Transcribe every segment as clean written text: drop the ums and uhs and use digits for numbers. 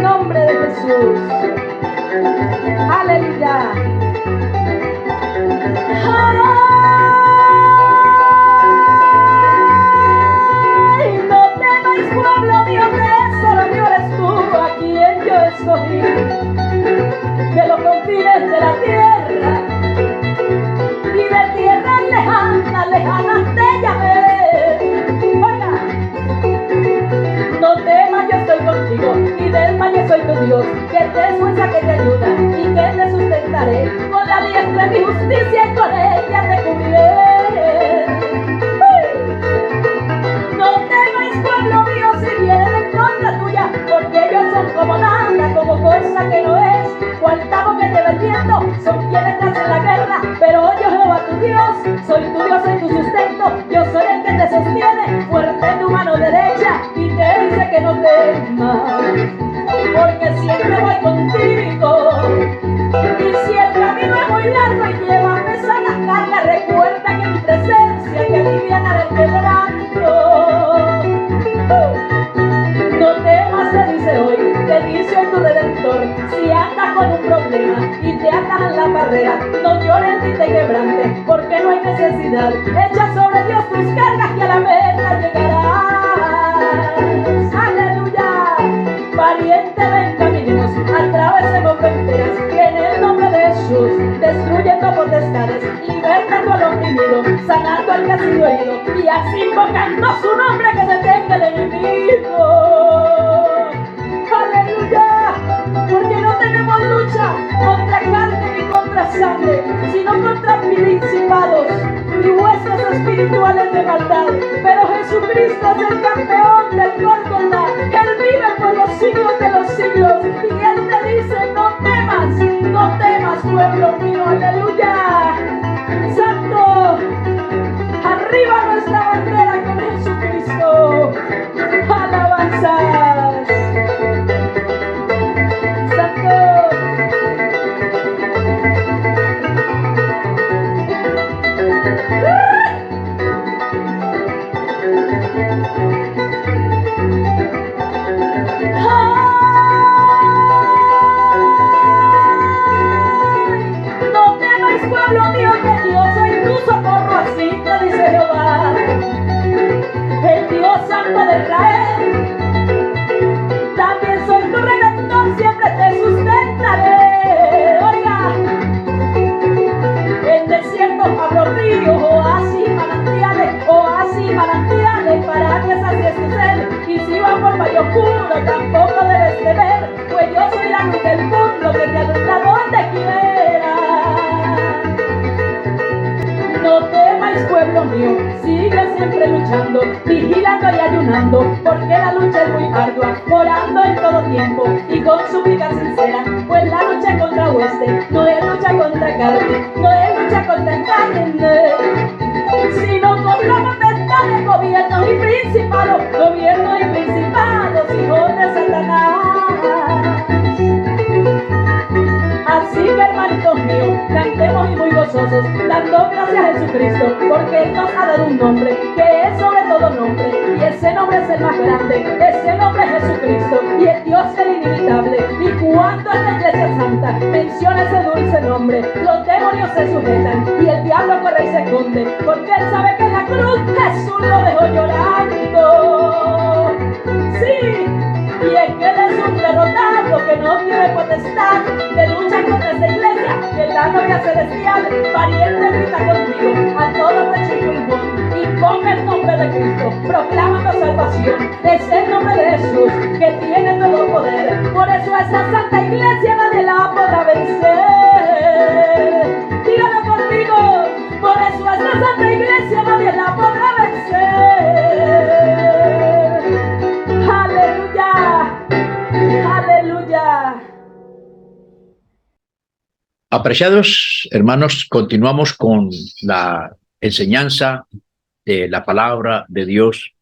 nombre de Jesús. Aleluya. Ay, no temáis, pueblo mío, que solo mío eres tú, a quien yo escogí de los confines de la tierra y de tierras lejanas, lejanas te llamé. Oiga, no temas, yo estoy contigo, y desmayes, soy tu Dios, que te esfuerza, que te ayuda y que te sustentaré con la diestra de mi justicia y con ella te cubriré. No temas, pueblo mío, si vienen en contra tuya, porque ellos son como nada, como cosa que no es, cual tamo que lleva el viento, son quienes hacen la guerra, pero yo, Jehová tu Dios, soy tu Dios, soy tu sustento, yo soy el que te sostiene, fuerte en tu mano derecha, y te dice que no temas, porque siempre voy contigo, y si el camino es muy largo y lleva pesadas cargas, recuerda que mi presencia te alivianará el quebranto. No temas, te dice hoy, te dice hoy tu Redentor, si andas con un problema y te atas en la barrera, no llores ni te quebrantes, porque no hay necesidad, echa sobre Dios tus cargas y a la meta llegarás. Aleluya, pariente, ven, caminemos, atravesemos fronteras, en el nombre de Jesús, destruyendo potestades, libertando al oprimido, sanando al que ha sido herido, y así invocando su nombre que detenga el enemigo. Aleluya, porque no tenemos lucha contra carne ni contra sangre, sino contra principados y huestes espirituales de maldad. Pero Jesucristo es el campeón del Gólgota, Él vive por los siglos de los siglos, y Él te dice, no temas, pueblo mío. Aleluya, santo, arriba nuestra bandera con Jesucristo. Alabanzas. Tampoco debes temer, pues yo soy la luz del mundo que te alumbra donde quiera. No temáis, pueblo mío, sigue siempre luchando, vigilando y ayunando, porque la lucha es muy ardua, orando en todo tiempo y con súplica sincera, pues la lucha contra hueste no es lucha contra carne, no es lucha contra carne, sino contra potestades, gobiernos y principados, hijos de Satanás. Así que, hermanitos míos, cantemos y muy gozosos, dando gracias a Jesucristo, porque Él nos ha dado un nombre que es sobre todo nombre, y ese nombre es el más grande, ese nombre es Jesucristo, y es Dios el inimitable. Y cuando en la iglesia santa menciona ese dulce nombre, los demonios se sujetan y el diablo corre y se esconde, porque Él sabe que en la cruz Jesús lo dejó llorando. Sí, y es que Él es un derrotado que no tiene potestad de luchar contra esta iglesia, que la novia celestial, pariente, grita contigo a todo pecho y pulmón, y ponga el nombre de Cristo, proclamando salvación. Es el nombre de Jesús que tiene todo poder, por eso a esta santa iglesia nadie la podrá vencer. Dígalo conmigo, por eso a esta santa iglesia nadie la podrá vencer. Aleluya. Apreciados hermanos, continuamos con la enseñanza de la palabra de Dios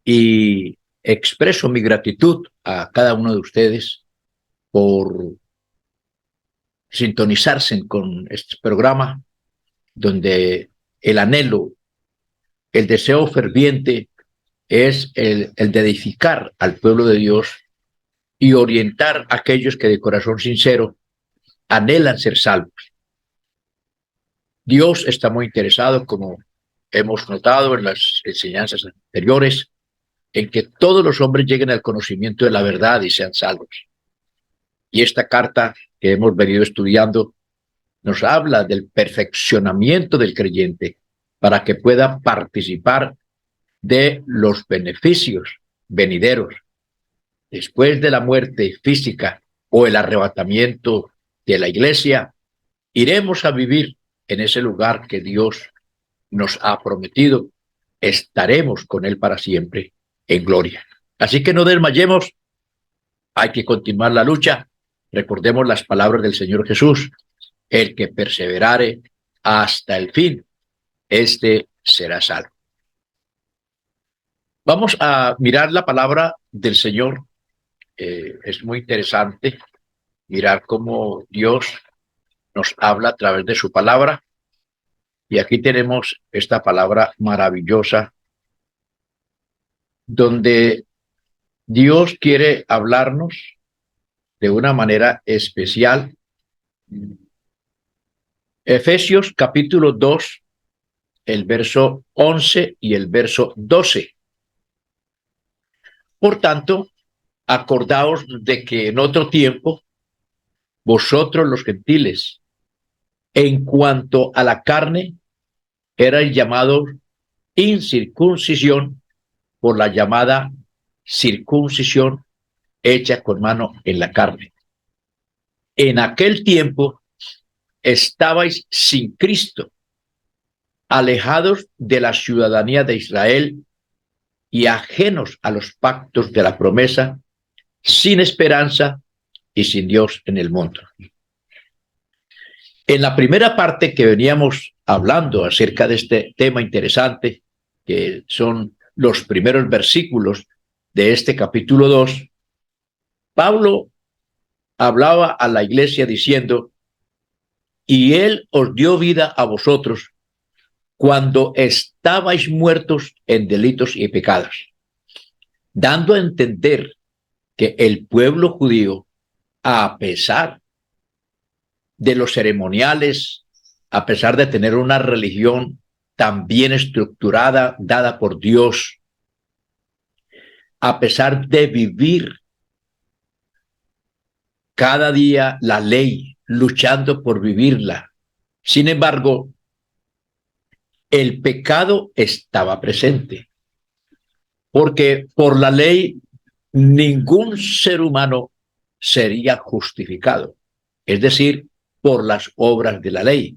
y expreso mi gratitud a cada uno de ustedes por sintonizarse con este programa donde el anhelo, el deseo ferviente es el de edificar al pueblo de Dios y orientar a aquellos que de corazón sincero anhelan ser salvos. Dios está muy interesado, como hemos notado en las enseñanzas anteriores, en que todos los hombres lleguen al conocimiento de la verdad y sean salvos. Y esta carta que hemos venido estudiando nos habla del perfeccionamiento del creyente para que pueda participar de los beneficios venideros después de la muerte física o el arrebatamiento de la iglesia. Iremos a vivir en ese lugar que Dios nos ha prometido. Estaremos con Él para siempre en gloria. Así que no desmayemos, hay que continuar la lucha. Recordemos las palabras del Señor Jesús: el que perseverare hasta el fin, este será salvo. Vamos a mirar la palabra del Señor. Es muy interesante mirar cómo Dios nos habla a través de su palabra. Y aquí tenemos esta palabra maravillosa, donde Dios quiere hablarnos de una manera especial. Efesios capítulo 2, el verso 11 y el verso 12. Por tanto, acordaos de que en otro tiempo, vosotros los gentiles, en cuanto a la carne, erais llamados incircuncisión por la llamada circuncisión hecha con mano en la carne. En aquel tiempo estabais sin Cristo, alejados de la ciudadanía de Israel y ajenos a los pactos de la promesa, sin esperanza y sin Dios en el mundo. En la primera parte que veníamos hablando acerca de este tema interesante, que son los primeros versículos de este capítulo 2, Pablo hablaba a la iglesia diciendo: y Él os dio vida a vosotros cuando estabais muertos en delitos y pecados, dando a entender que el pueblo judío, a pesar de los ceremoniales, a pesar de tener una religión tan bien estructurada, dada por Dios, a pesar de vivir cada día la ley, luchando por vivirla, sin embargo, el pecado estaba presente, porque por la ley ningún ser humano sería justificado, es decir, por las obras de la ley,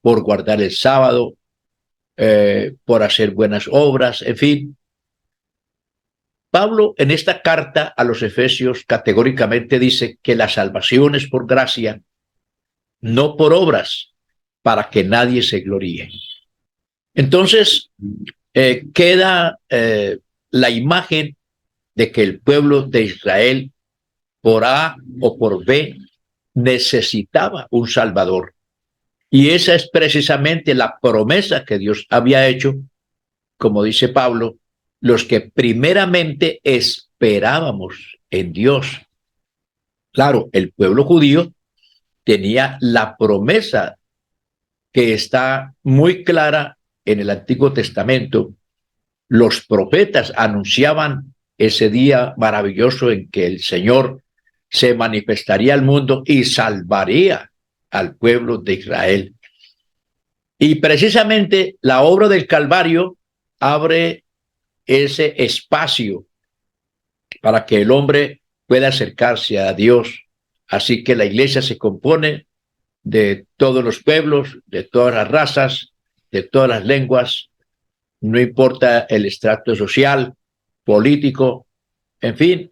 por guardar el sábado, por hacer buenas obras, en fin. Pablo en esta carta a los Efesios categóricamente dice que la salvación es por gracia, no por obras, para que nadie se gloríe. Entonces, queda la imagen de que el pueblo de Israel, por A o por B, necesitaba un Salvador. Y esa es precisamente la promesa que Dios había hecho, como dice Pablo, los que primeramente esperábamos en Dios. Claro, el pueblo judío tenía la promesa que está muy clara en el Antiguo Testamento. Los profetas anunciaban ese día maravilloso en que el Señor se manifestaría al mundo y salvaría al pueblo de Israel. Y precisamente la obra del Calvario abre ese espacio para que el hombre pueda acercarse a Dios. Así que la iglesia se compone de todos los pueblos, de todas las razas, de todas las lenguas, no importa el estrato social, político, en fin,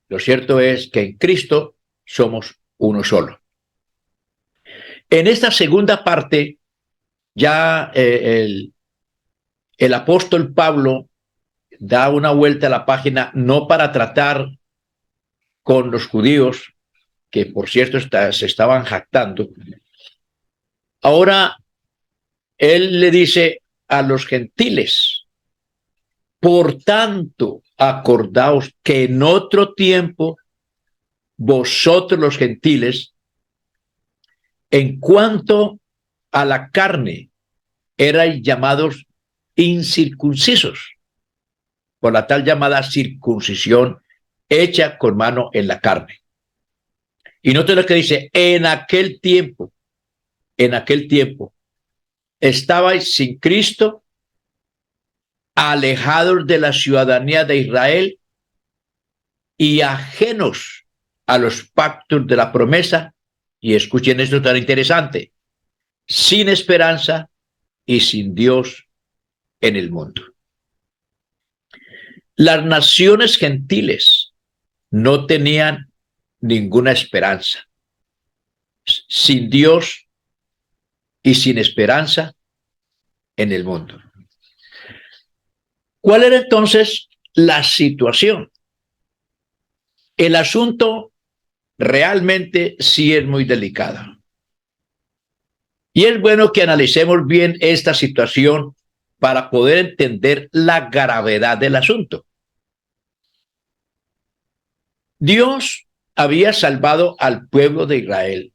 lo cierto es que en Cristo somos uno solo. En esta segunda parte, ya el apóstol Pablo da una vuelta a la página, no para tratar con los judíos, que por cierto se estaban jactando. Ahora él le dice a los gentiles: por tanto, acordaos que en otro tiempo vosotros los gentiles, en cuanto a la carne, erais llamados incircuncisos, por la tal llamada circuncisión hecha con mano en la carne. Y note lo que dice, en aquel tiempo, estabais sin Cristo, alejados de la ciudadanía de Israel y ajenos a los pactos de la promesa. Y escuchen esto tan interesante, sin esperanza y sin Dios en el mundo. Las naciones gentiles no tenían ninguna esperanza. Sin Dios y sin esperanza en el mundo. ¿Cuál era entonces la situación? El asunto realmente sí es muy delicado. Y es bueno que analicemos bien esta situación para poder entender la gravedad del asunto. Dios había salvado al pueblo de Israel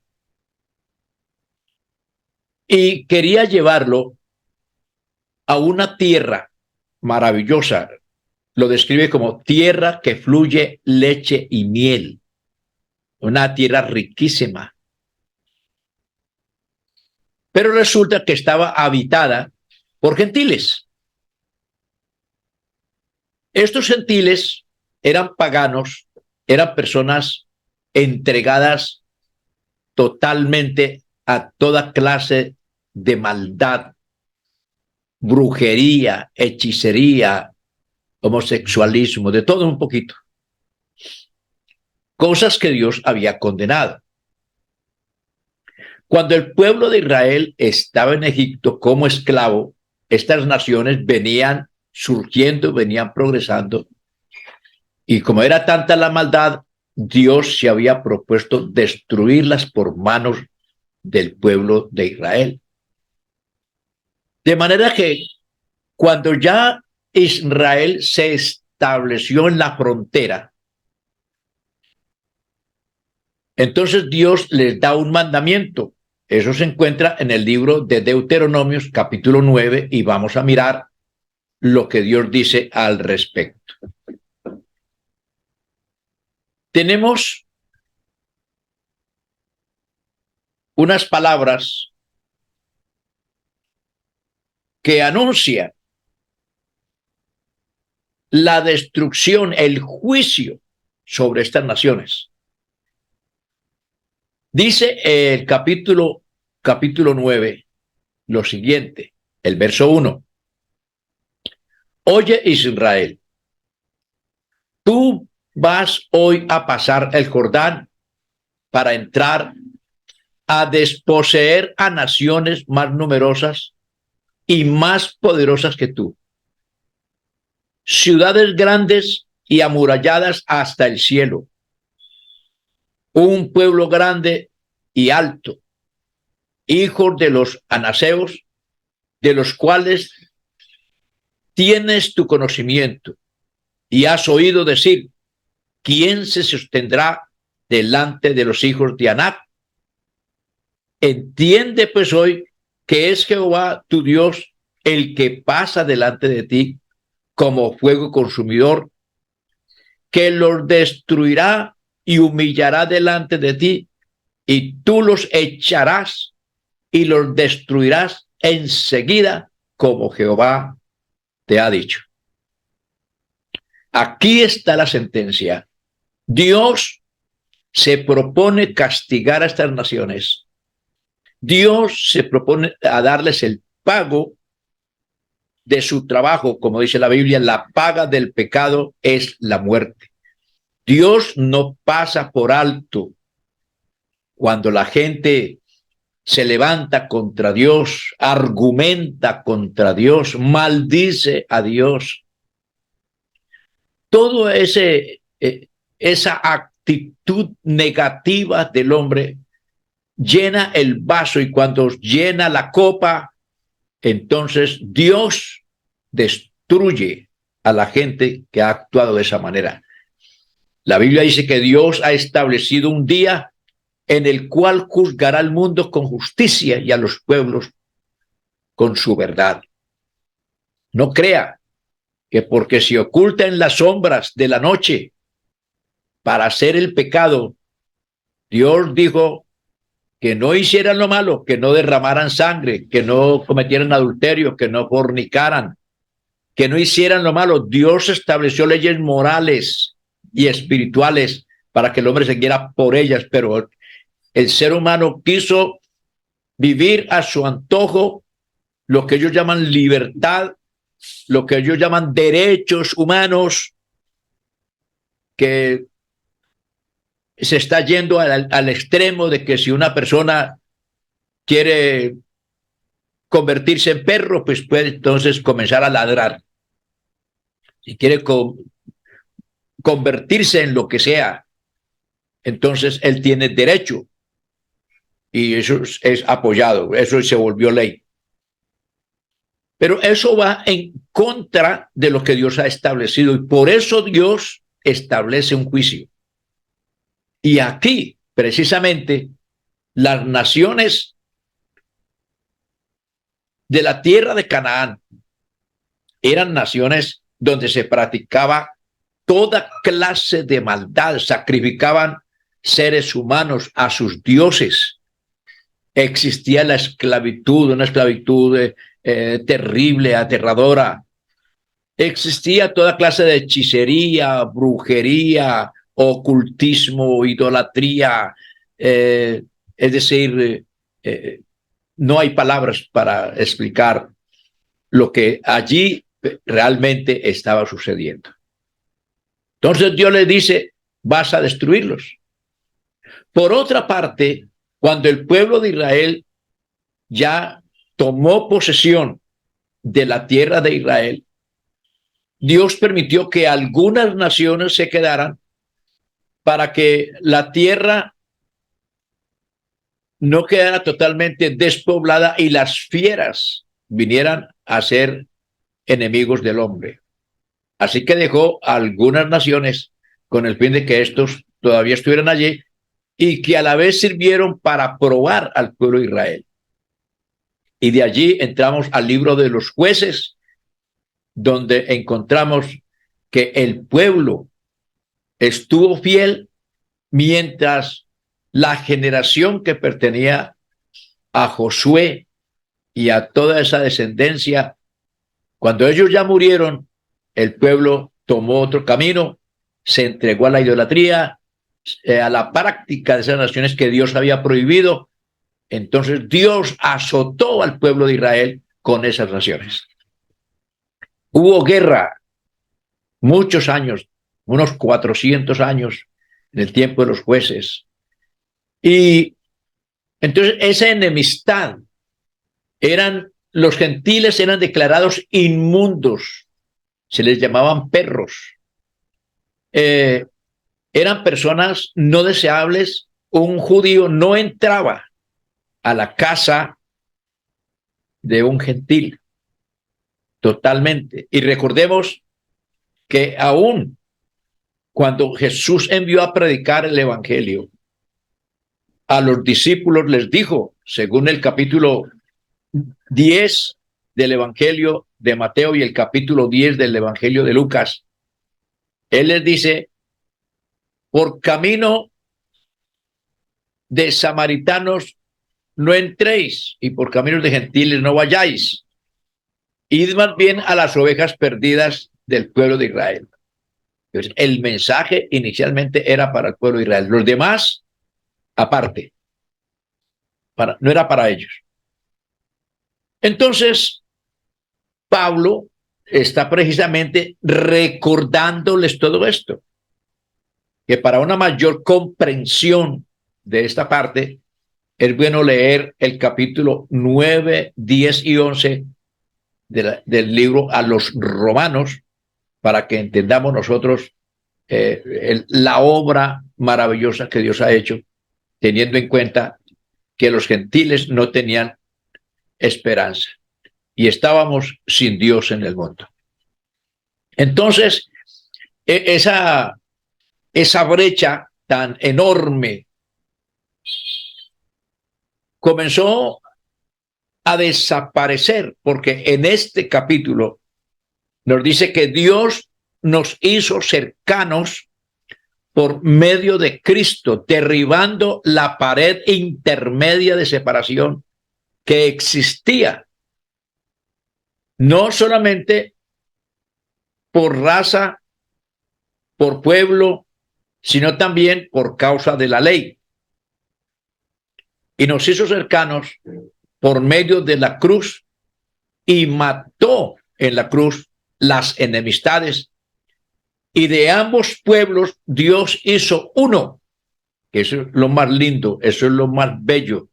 y quería llevarlo a una tierra maravillosa. Lo describe como tierra que fluye leche y miel, una tierra riquísima. Pero resulta que estaba habitada por gentiles. Estos gentiles eran paganos, eran personas entregadas totalmente a toda clase de maldad, brujería, hechicería, homosexualismo, de todo un poquito. Cosas que Dios había condenado. Cuando el pueblo de Israel estaba en Egipto como esclavo, estas naciones venían surgiendo, venían progresando. Y como era tanta la maldad, Dios se había propuesto destruirlas por manos del pueblo de Israel. De manera que cuando ya Israel se estableció en la frontera, entonces Dios les da un mandamiento. Eso se encuentra en el libro de Deuteronomios, capítulo 9, y vamos a mirar lo que Dios dice al respecto. Tenemos unas palabras que anuncian la destrucción, el juicio sobre estas naciones. Dice el capítulo 9 lo siguiente, el verso 1. Oye Israel, tú vas hoy a pasar el Jordán para entrar a desposeer a naciones más numerosas y más poderosas que tú. Ciudades grandes y amuralladas hasta el cielo. Un pueblo grande y alto, hijos de los anaseos, de los cuales tienes tu conocimiento y has oído decir, ¿quién se sostendrá delante de los hijos de Anac? Entiende pues hoy que es Jehová tu Dios el que pasa delante de ti como fuego consumidor, que los destruirá y humillará delante de ti, y tú los echarás y los destruirás enseguida, como Jehová te ha dicho. Aquí está la sentencia. Dios se propone castigar a estas naciones. Dios se propone a darles el pago de su trabajo, como dice la Biblia, la paga del pecado es la muerte. Dios no pasa por alto cuando la gente se levanta contra Dios, argumenta contra Dios, maldice a Dios. Todo esa actitud negativa del hombre llena el vaso, y cuando llena la copa, entonces Dios destruye a la gente que ha actuado de esa manera. La Biblia dice que Dios ha establecido un día en el cual juzgará al mundo con justicia y a los pueblos con su verdad. No crea que porque se oculta en las sombras de la noche para hacer el pecado, Dios dijo que no hicieran lo malo, que no derramaran sangre, que no cometieran adulterio, que no fornicaran, que no hicieran lo malo. Dios estableció leyes morales y espirituales para que el hombre se guiara por ellas, pero el ser humano quiso vivir a su antojo lo que ellos llaman libertad, lo que ellos llaman derechos humanos, que se está yendo al extremo de que si una persona quiere convertirse en perro, pues puede entonces comenzar a ladrar. Si quiere convertirse en lo que sea, entonces él tiene derecho. Y eso es apoyado, eso se volvió ley. Pero eso va en contra de lo que Dios ha establecido y por eso Dios establece un juicio. Y aquí, precisamente, las naciones de la tierra de Canaán eran naciones donde se practicaba toda clase de maldad, sacrificaban seres humanos a sus dioses. Existía la esclavitud, una esclavitud terrible, aterradora. Existía toda clase de hechicería, brujería, ocultismo, idolatría. Es decir, no hay palabras para explicar lo que allí realmente estaba sucediendo. Entonces Dios le dice, vas a destruirlos. Por otra parte, cuando el pueblo de Israel ya tomó posesión de la tierra de Israel, Dios permitió que algunas naciones se quedaran para que la tierra no quedara totalmente despoblada y las fieras vinieran a ser enemigos del hombre. Así que dejó a algunas naciones con el fin de que estos todavía estuvieran allí y que a la vez sirvieron para probar al pueblo de Israel. Y de allí entramos al libro de los jueces, donde encontramos que el pueblo estuvo fiel mientras la generación que pertenecía a Josué y a toda esa descendencia, cuando ellos ya murieron, el pueblo tomó otro camino, se entregó a la idolatría, a la práctica de esas naciones que Dios había prohibido. Entonces Dios azotó al pueblo de Israel con esas naciones. Hubo guerra muchos años, unos 400 años en el tiempo de los jueces. Y entonces esa enemistad, los gentiles eran declarados inmundos, se les llamaban perros. Eran personas no deseables. Un judío no entraba a la casa de un gentil totalmente. Y recordemos que aún cuando Jesús envió a predicar el evangelio, a los discípulos les dijo, según el capítulo 10 del evangelio de Mateo y el capítulo 10 del evangelio de Lucas, él les dice, por camino de samaritanos no entréis y por caminos de gentiles no vayáis. Id más bien a las ovejas perdidas del pueblo de Israel. Entonces, el mensaje inicialmente era para el pueblo de Israel. Los demás, aparte, no era para ellos. Entonces, Pablo está precisamente recordándoles todo esto, que para una mayor comprensión de esta parte, es bueno leer el capítulo 9, 10 y 11 del libro a los Romanos, para que entendamos nosotros la obra maravillosa que Dios ha hecho, teniendo en cuenta que los gentiles no tenían esperanza y estábamos sin Dios en el mundo. Entonces, esa esa brecha tan enorme comenzó a desaparecer, porque en este capítulo nos dice que Dios nos hizo cercanos por medio de Cristo, derribando la pared intermedia de separación que existía, no solamente por raza, por pueblo, sino también por causa de la ley. Y nos hizo cercanos por medio de la cruz y mató en la cruz las enemistades. Y de ambos pueblos Dios hizo uno, que eso es lo más lindo, eso es lo más bello,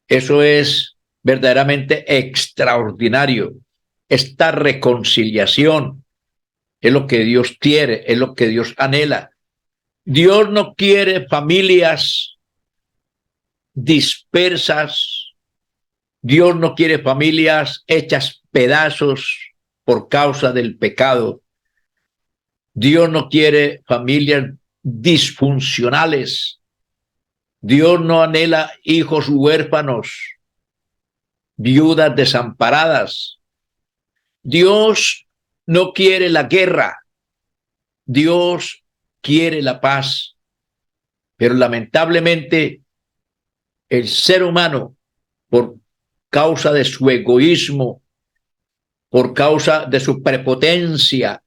eso es verdaderamente extraordinario. Esta reconciliación es lo que Dios quiere, es lo que Dios anhela. Dios no quiere familias dispersas, Dios no quiere familias hechas pedazos por causa del pecado. Dios no quiere familias disfuncionales. Dios no anhela hijos huérfanos, viudas desamparadas. Dios no quiere la guerra. Dios quiere la paz. Pero lamentablemente el ser humano, por causa de su egoísmo, por causa de su prepotencia,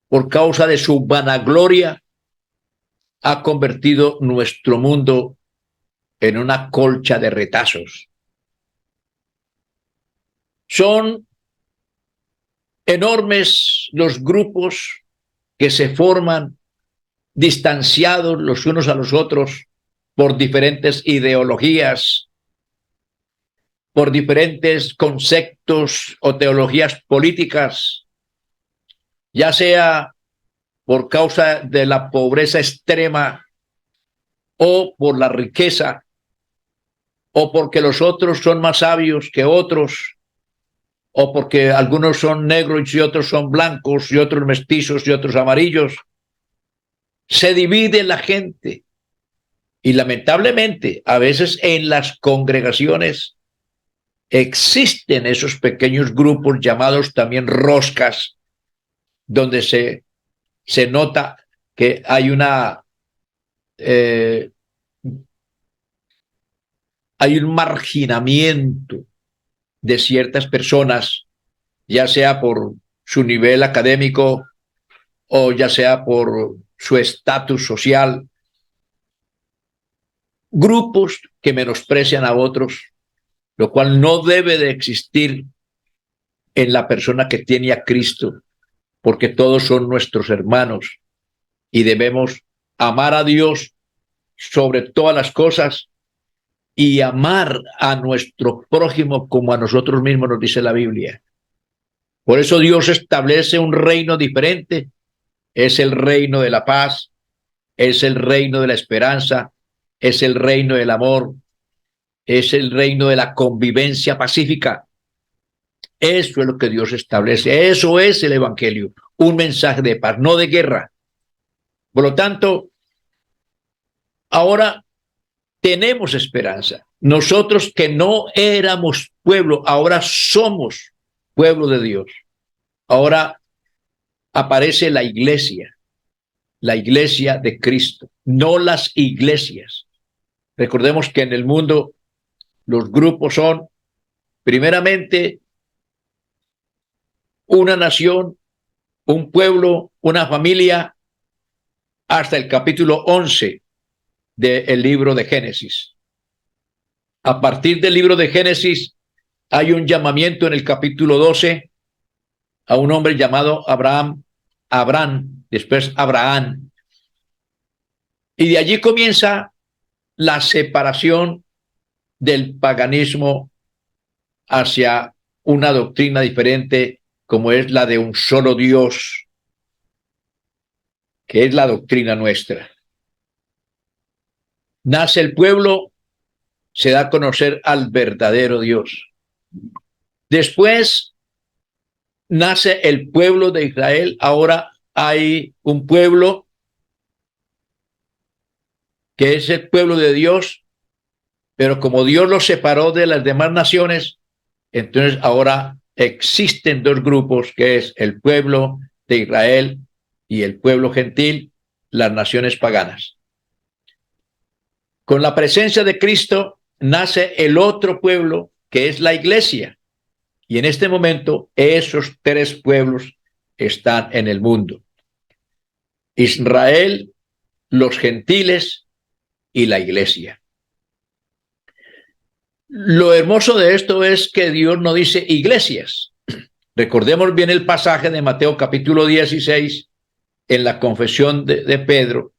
por causa de su vanagloria, ha convertido nuestro mundo en una colcha de retazos. Son enormes los grupos que se forman distanciados los unos a los otros por diferentes ideologías, por diferentes conceptos o teologías políticas, ya sea por causa de la pobreza extrema o por la riqueza, o porque los otros son más sabios que otros, o porque algunos son negros y otros son blancos y otros mestizos y otros amarillos. Se divide la gente y lamentablemente a veces en las congregaciones existen esos pequeños grupos llamados también roscas, donde se nota que hay hay un marginamiento de ciertas personas, ya sea por su nivel académico o ya sea por su estatus social, grupos que menosprecian a otros, lo cual no debe de existir en la persona que tiene a Cristo, porque todos son nuestros hermanos y debemos amar a Dios sobre todas las cosas y amar a nuestro prójimo como a nosotros mismos, nos dice la Biblia. Por eso Dios establece un reino diferente. Es el reino de la paz, es el reino de la esperanza, es el reino del amor, es el reino de la convivencia pacífica. Eso es lo que Dios establece. Eso es el evangelio, un mensaje de paz, no de guerra. Por lo tanto, ahora tenemos esperanza. Nosotros que no éramos pueblo, ahora somos pueblo de Dios. Ahora aparece la iglesia de Cristo, no las iglesias. Recordemos que en el mundo los grupos son, primeramente, una nación, un pueblo, una familia, hasta el capítulo 11 del libro de Génesis. A partir del libro de Génesis hay un llamamiento en el capítulo 12 a un hombre llamado Abraham, después Abraham. Y de allí comienza la separación del paganismo hacia una doctrina diferente, como es la de un solo Dios, que es la doctrina nuestra. Nace el pueblo, se da a conocer al verdadero Dios. Después nace el pueblo de Israel. Ahora hay un pueblo que es el pueblo de Dios, pero como Dios los separó de las demás naciones, entonces ahora existen dos grupos, que es el pueblo de Israel y el pueblo gentil, las naciones paganas. Con la presencia de Cristo nace el otro pueblo, que es la iglesia. Y en este momento esos tres pueblos están en el mundo: Israel, los gentiles y la iglesia. Lo hermoso de esto es que Dios no dice iglesias. Recordemos bien el pasaje de Mateo capítulo 16 en la confesión de Pedro,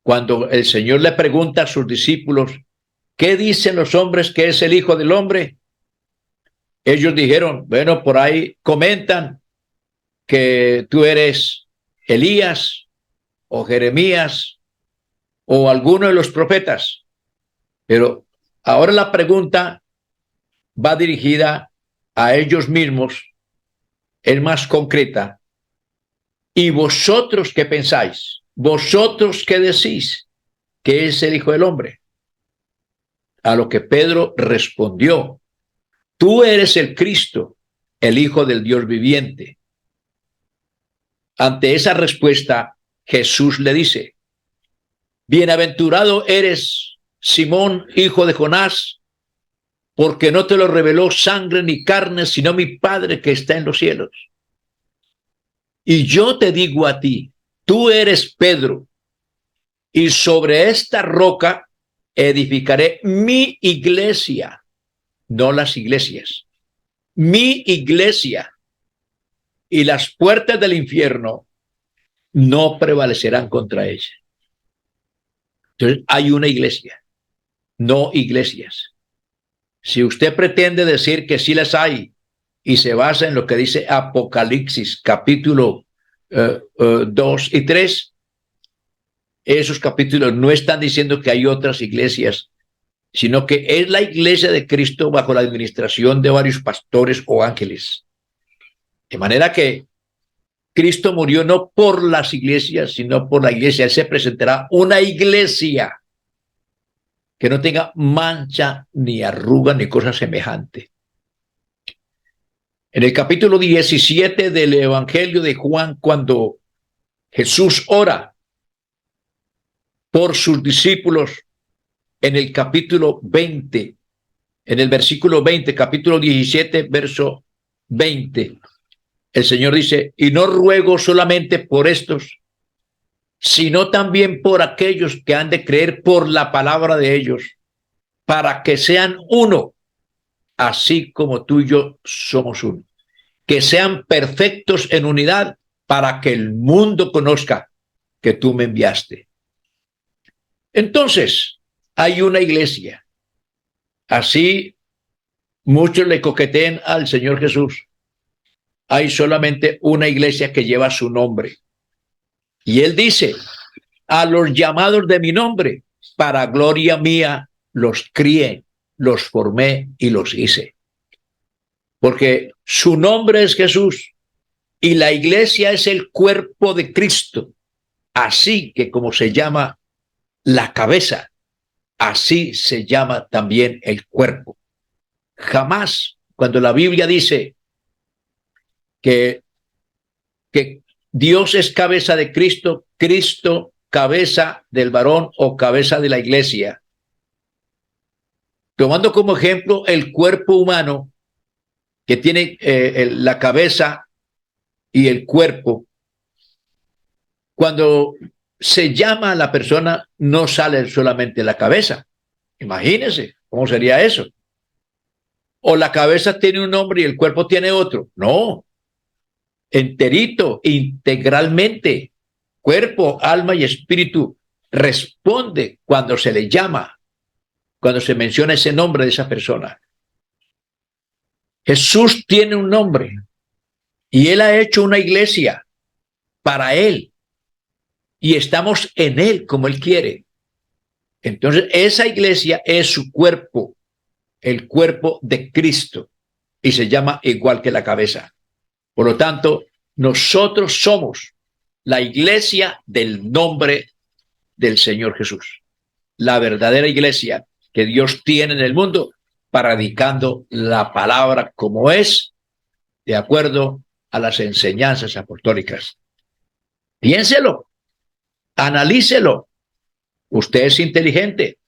cuando el Señor le pregunta a sus discípulos, ¿qué dicen los hombres que es el Hijo del Hombre? Ellos dijeron, bueno, por ahí comentan que tú eres Elías o Jeremías o alguno de los profetas. Pero ahora la pregunta va dirigida a ellos mismos, es más concreta. ¿Y vosotros qué pensáis? ¿Vosotros qué decís que es el Hijo del Hombre? A lo que Pedro respondió, tú eres el Cristo, el Hijo del Dios viviente. Ante esa respuesta, Jesús le dice, bienaventurado eres, Simón, hijo de Jonás, porque no te lo reveló sangre ni carne, sino mi Padre que está en los cielos. Y yo te digo a ti, tú eres Pedro, y sobre esta roca edificaré mi iglesia, no las iglesias, mi iglesia, y las puertas del infierno no prevalecerán contra ella. Entonces hay una iglesia, no iglesias. Si usted pretende decir que sí las hay y se basa en lo que dice Apocalipsis capítulo 2 y 3, esos capítulos no están diciendo que hay otras iglesias, sino que es la iglesia de Cristo bajo la administración de varios pastores o ángeles. De manera que Cristo murió no por las iglesias, sino por la iglesia. Él se presentará una iglesia que no tenga mancha, ni arruga, ni cosa semejante. En el capítulo 17 del Evangelio de Juan, cuando Jesús ora por sus discípulos, en el capítulo 20, en el versículo 20, capítulo 17, verso 20, el Señor dice, y no ruego solamente por estos, sino también por aquellos que han de creer por la palabra de ellos, para que sean uno, así como tú y yo somos uno. Que sean perfectos en unidad, para que el mundo conozca que tú me enviaste. Entonces, hay una iglesia. Así muchos le coqueteen al Señor Jesús. Hay solamente una iglesia que lleva su nombre. Y él dice, a los llamados de mi nombre, para gloria mía, los crié, los formé y los hice. Porque su nombre es Jesús y la iglesia es el cuerpo de Cristo. Así que como se llama la cabeza, así se llama también el cuerpo. Jamás, cuando la Biblia dice que Dios es cabeza de Cristo, Cristo cabeza del varón o cabeza de la iglesia. Tomando como ejemplo el cuerpo humano, que tiene la cabeza y el cuerpo, cuando se llama a la persona, no sale solamente la cabeza. Imagínense cómo sería eso. O la cabeza tiene un nombre y el cuerpo tiene otro. No, enterito, integralmente, cuerpo, alma y espíritu, responde cuando se le llama, cuando se menciona ese nombre de esa persona. Jesús tiene un nombre y él ha hecho una iglesia para él y estamos en él como él quiere. Entonces esa iglesia es su cuerpo, el cuerpo de Cristo, y se llama igual que la cabeza. Por lo tanto, nosotros somos la iglesia del nombre del Señor Jesús. La verdadera iglesia que Dios tiene en el mundo, predicando la palabra como es, de acuerdo a las enseñanzas apostólicas. Piénselo, analícelo. Usted es inteligente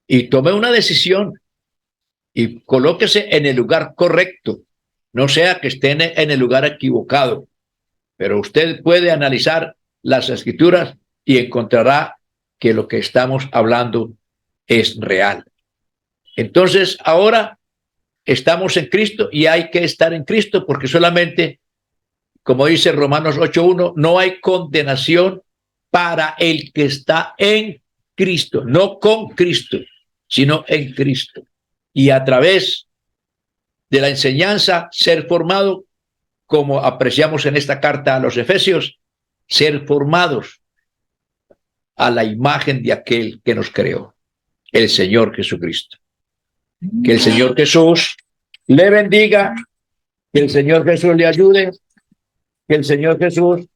y tome una decisión y colóquese en el lugar correcto. No sea que esté en el lugar equivocado, pero usted puede analizar las escrituras y encontrará que lo que estamos hablando es real. Entonces, ahora estamos en Cristo y hay que estar en Cristo porque solamente, como dice Romanos 8:1, no hay condenación para el que está en Cristo, no con Cristo, sino en Cristo. Y a través de la enseñanza, ser formado, como apreciamos en esta carta a los Efesios, ser formados a la imagen de aquel que nos creó, el Señor Jesucristo. Que el Señor Jesús le bendiga, que el Señor Jesús le ayude, que el Señor Jesús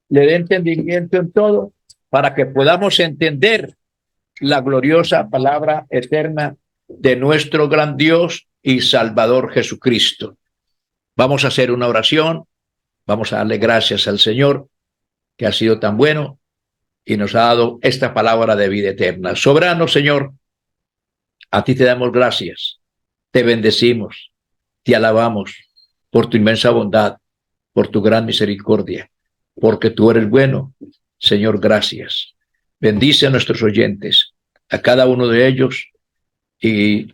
le dé entendimiento en todo, para que podamos entender la gloriosa palabra eterna de nuestro gran Dios y Salvador Jesucristo. Vamos a hacer una oración, vamos a darle gracias al Señor, que ha sido tan bueno y nos ha dado esta palabra de vida eterna. Soberano Señor, a ti te damos gracias, te bendecimos, te alabamos por tu inmensa bondad, por tu gran misericordia, porque tú eres bueno. Señor, gracias. Bendice a nuestros oyentes, a cada uno de ellos, y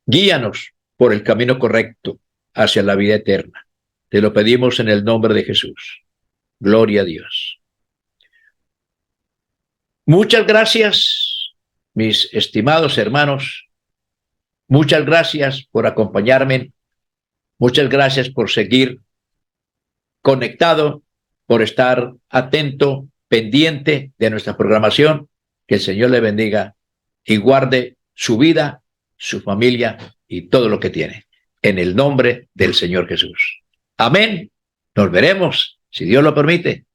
guíanos por el camino correcto hacia la vida eterna. Te lo pedimos en el nombre de Jesús. Gloria a Dios. Muchas gracias, mis estimados hermanos. Muchas gracias por acompañarme. Muchas gracias por seguir conectado, por estar atento, pendiente de nuestra programación. Que el Señor le bendiga y guarde su vida, su familia y todo lo que tiene. En el nombre del Señor Jesús. Amén. Nos veremos, si Dios lo permite,